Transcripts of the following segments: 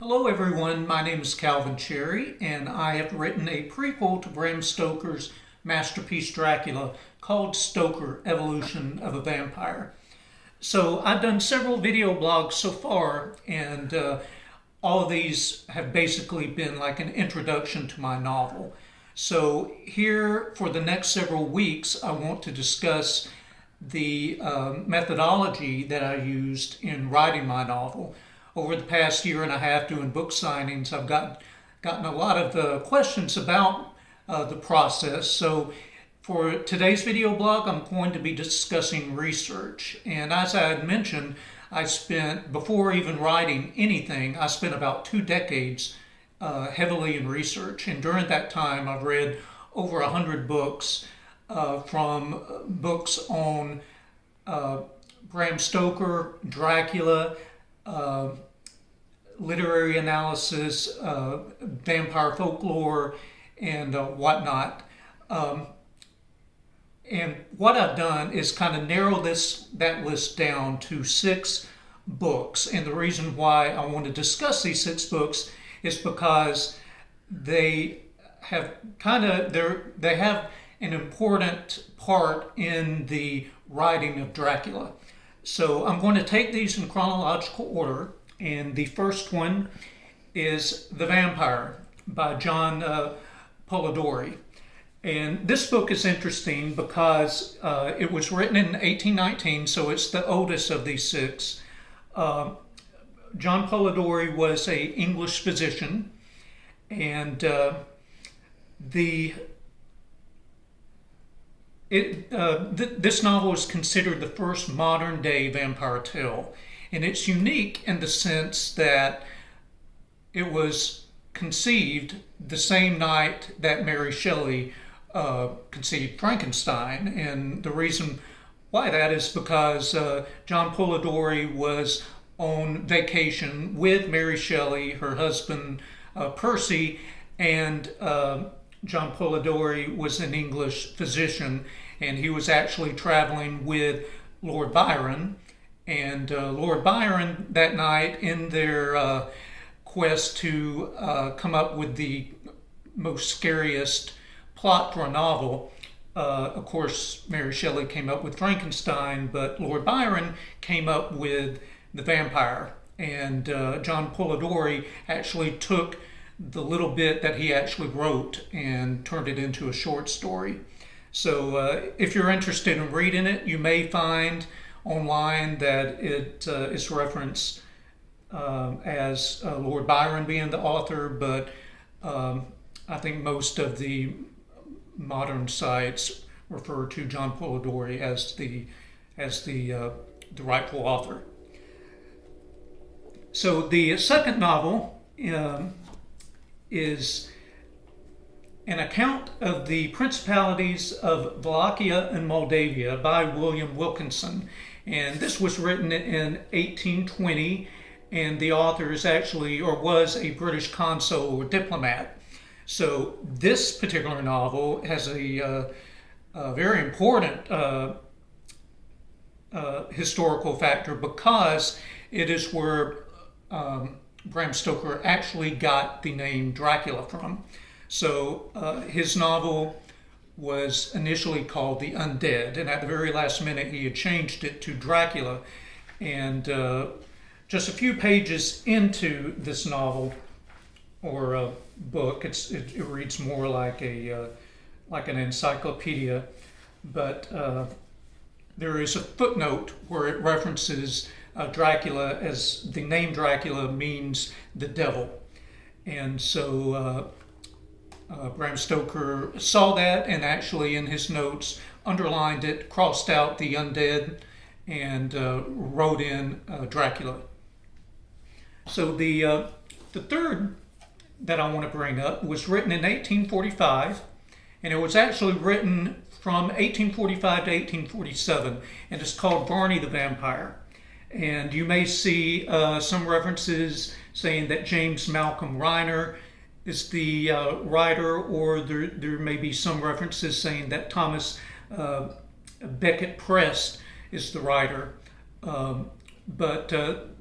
Hello everyone, my name is Calvin Cherry and I have written a prequel to Bram Stoker's masterpiece Dracula called Stoker, Evolution of a Vampire. So I've done several video blogs so far and all of these have basically been like an introduction to my novel. So here for the next several weeks I want to discuss the methodology that I used in writing my novel. Over the past year and a half doing book signings, I've gotten a lot of questions about the process. So for today's video blog, I'm going to be discussing research. And as I had mentioned, I spent, before even writing anything, I spent about 2 decades heavily in research. And during that time, I've read over 100 books, from books on Bram Stoker, Dracula, literary analysis, vampire folklore, and whatnot. And what I've done is kind of narrow that list down to 6 books. And the reason why I want to discuss these 6 books is because they have they have an important part in the writing of Dracula. So I'm going to take these in chronological order, and the first one is The Vampire by John Polidori. And this book is interesting because it was written in 1819, so it's the oldest of these 6. John Polidori was an English physician, and this novel is considered the first modern-day vampire tale, and it's unique in the sense that it was conceived the same night that Mary Shelley conceived Frankenstein. And the reason why that is because John Polidori was on vacation with Mary Shelley, her husband Percy, and John Polidori was an English physician, and he was actually traveling with Lord Byron. And Lord Byron that night, in their quest to come up with the most scariest plot for a novel, of course Mary Shelley came up with Frankenstein, but Lord Byron came up with the vampire. And John Polidori actually took the little bit that he actually wrote and turned it into a short story. So if you're interested in reading it, you may find online that it is referenced as Lord Byron being the author, but I think most of the modern sites refer to John Polidori as the rightful author. So the second novel is an account of the principalities of Wallachia and Moldavia by William Wilkinson. And this was written in 1820, and the author is actually, or was, a British consul or diplomat. So this particular novel has a very important historical factor, because it is where Bram Stoker actually got the name Dracula from. So his novel was initially called The Undead, and at the very last minute he had changed it to Dracula. And just a few pages into this novel or book, it reads more like an encyclopedia, but there is a footnote where it references Dracula, as the name Dracula means the devil. And so Bram Stoker saw that and actually in his notes underlined it, crossed out the undead, and wrote in Dracula. So the third that I want to bring up was written in 1845, and it was actually written from 1845 to 1847, and it's called Barney the Vampire. And you may see some references saying that James Malcolm Reiner is the writer, or there may be some references saying that Thomas Becket Prest is the writer. But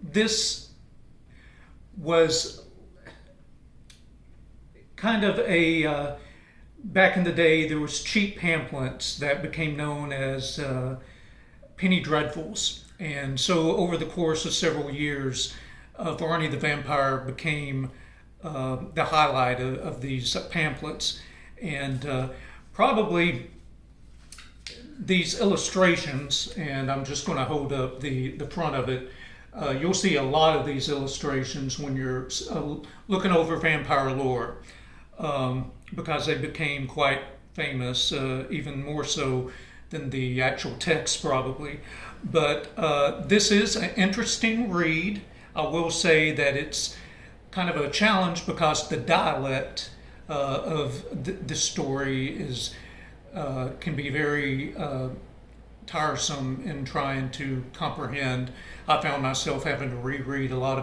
this was kind of a back in the day there was cheap pamphlets that became known as penny dreadfuls, and so over the course of several years, Varney the Vampire became the highlight of these pamphlets, and probably these illustrations, and I'm just going to hold up the front of it. You'll see a lot of these illustrations when you're looking over vampire lore, because they became quite famous, even more so than the actual text probably. But this is an interesting read. I will say that it's kind of a challenge because the dialect of the story is can be very tiresome in trying to comprehend. I found myself having to reread a lot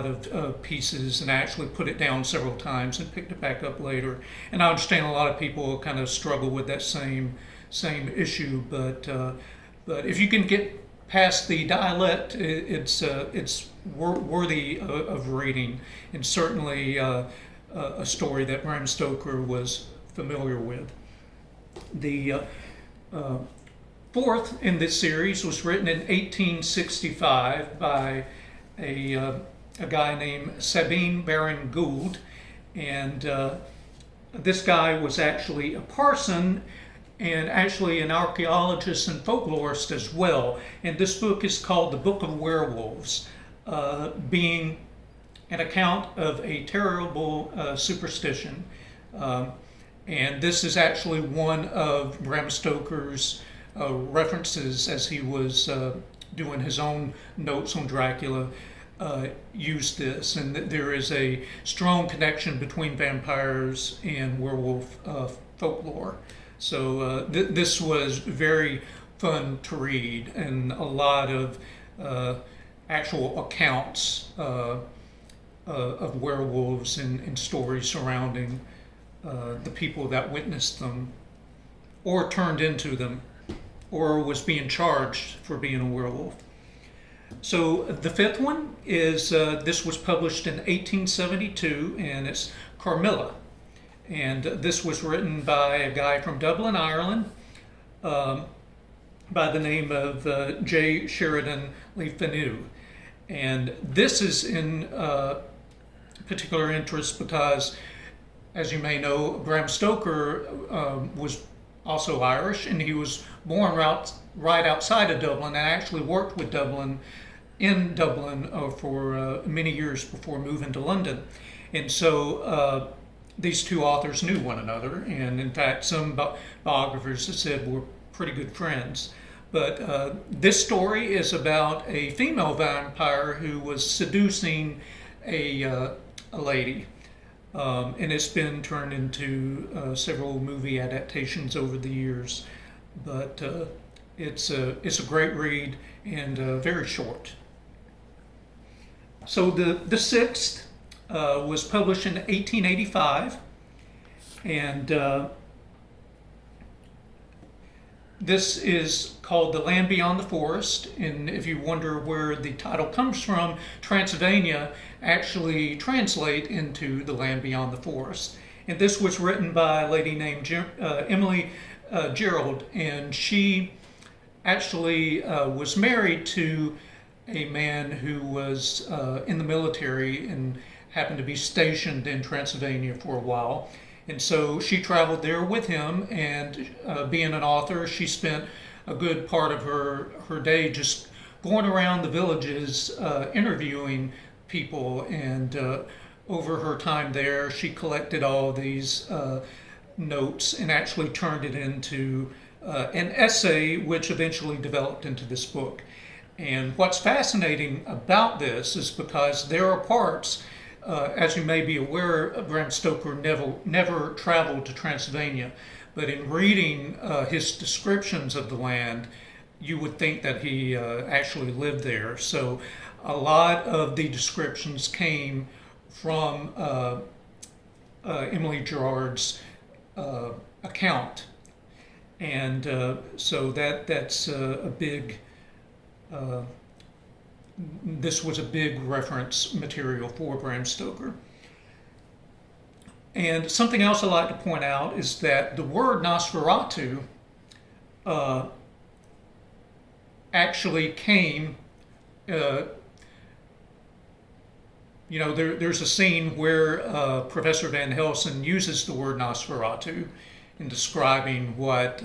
of pieces and actually put it down several times and picked it back up later. And I understand a lot of people kind of struggle with that same issue, but if you can get past the dialect, it's worthy of reading, and certainly a story that Bram Stoker was familiar with. The fourth in this series was written in 1865 by a guy named Sabine Baron Gould, and this guy was actually a parson and actually an archaeologist and folklorist as well. And this book is called The Book of Werewolves, being an account of a terrible superstition. And this is actually one of Bram Stoker's references as he was doing his own notes on Dracula, used this. And there is a strong connection between vampires and werewolf folklore. So this was very fun to read, and a lot of actual accounts of werewolves and stories surrounding the people that witnessed them or turned into them or was being charged for being a werewolf. So the fifth one is, this was published in 1872, and it's Carmilla. And this was written by a guy from Dublin, Ireland, by the name of J. Sheridan Le Fanu. And this is in particular interest because, as you may know, Bram Stoker was also Irish, and he was born right outside of Dublin and actually worked with Dublin for many years before moving to London. And so these two authors knew one another, and in fact some biographers have said were pretty good friends. But this story is about a female vampire who was seducing a lady, and it's been turned into several movie adaptations over the years. But it's a great read and very short. So the sixth was published in 1885, and this is called The Land Beyond the Forest. And if you wonder where the title comes from, Transylvania actually translate into The Land Beyond the Forest. And this was written by a lady named Emily Gerald, and she actually was married to a man who was in the military and happened to be stationed in Transylvania for a while. And so she traveled there with him, and being an author, she spent a good part of her day just going around the villages interviewing people. And over her time there, she collected all these notes and actually turned it into an essay, which eventually developed into this book. And what's fascinating about this is because there are parts, as you may be aware, Bram Stoker never traveled to Transylvania, but in reading his descriptions of the land, you would think that he actually lived there. So a lot of the descriptions came from Emily Gerard's account, and so that's a big. This was a big reference material for Bram Stoker. And something else I like to point out is that the word Nosferatu uh, actually came, uh, there's a scene where Professor Van Helsing uses the word Nosferatu in describing what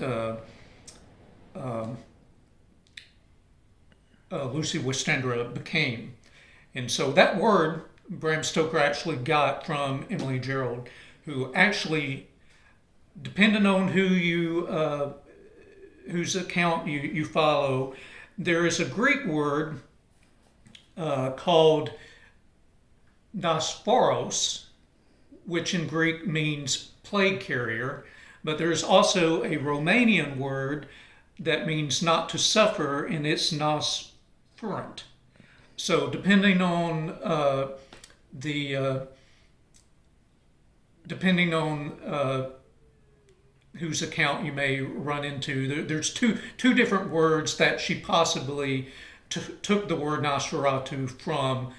Lucy Westenra became. And so that word Bram Stoker actually got from Emily Gerald, who actually, depending on whose account you follow, there is a Greek word called Nosphoros, which in Greek means plague carrier, but there's also a Romanian word that means not to suffer, and it's nosferent. So depending on whose account you may run into, there's two different words that she possibly took the word Nosferatu from,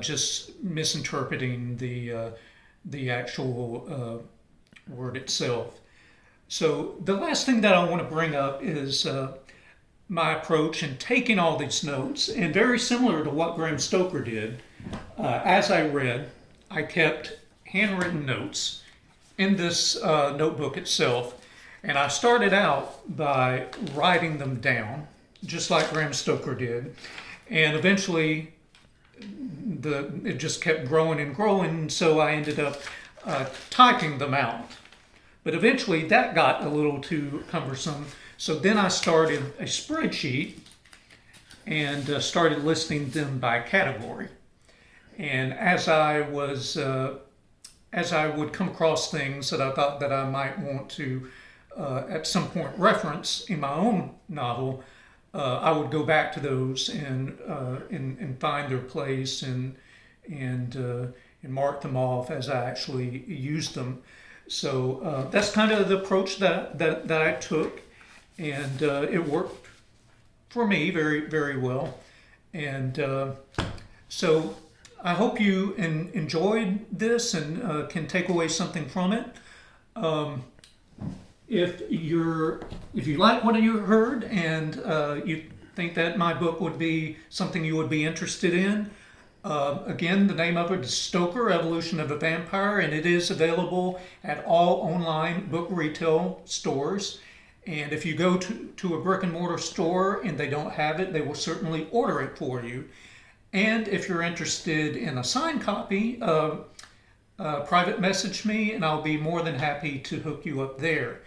just misinterpreting the actual word itself. So the last thing that I want to bring up is my approach in taking all these notes, and very similar to what Bram Stoker did. As I read, I kept handwritten notes in this notebook itself, and I started out by writing them down, just like Bram Stoker did, and eventually it just kept growing and growing, so I ended up typing them out. But eventually that got a little too cumbersome, so then I started a spreadsheet and started listing them by category. And as I would come across things that I thought that I might want to at some point reference in my own novel, I would go back to those and find their place and mark them off as I actually used them. So that's kind of the approach that I took, and it worked for me very, very well. And so I hope you enjoyed this and can take away something from it. If you like what you heard and you think that my book would be something you would be interested in, again, the name of it is Stoker, Evolution of a Vampire, and it is available at all online book retail stores. And if you go to a brick and mortar store and they don't have it, they will certainly order it for you. And if you're interested in a signed copy, private message me and I'll be more than happy to hook you up there.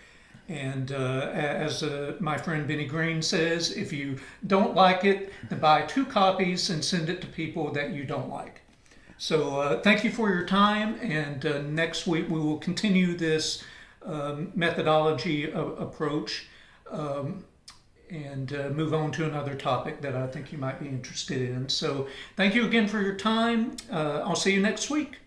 And as my friend Benny Green says, if you don't like it, then buy 2 copies and send it to people that you don't like. So thank you for your time, and next week we will continue this methodology approach and move on to another topic that I think you might be interested in. So thank you again for your time. I'll see you next week.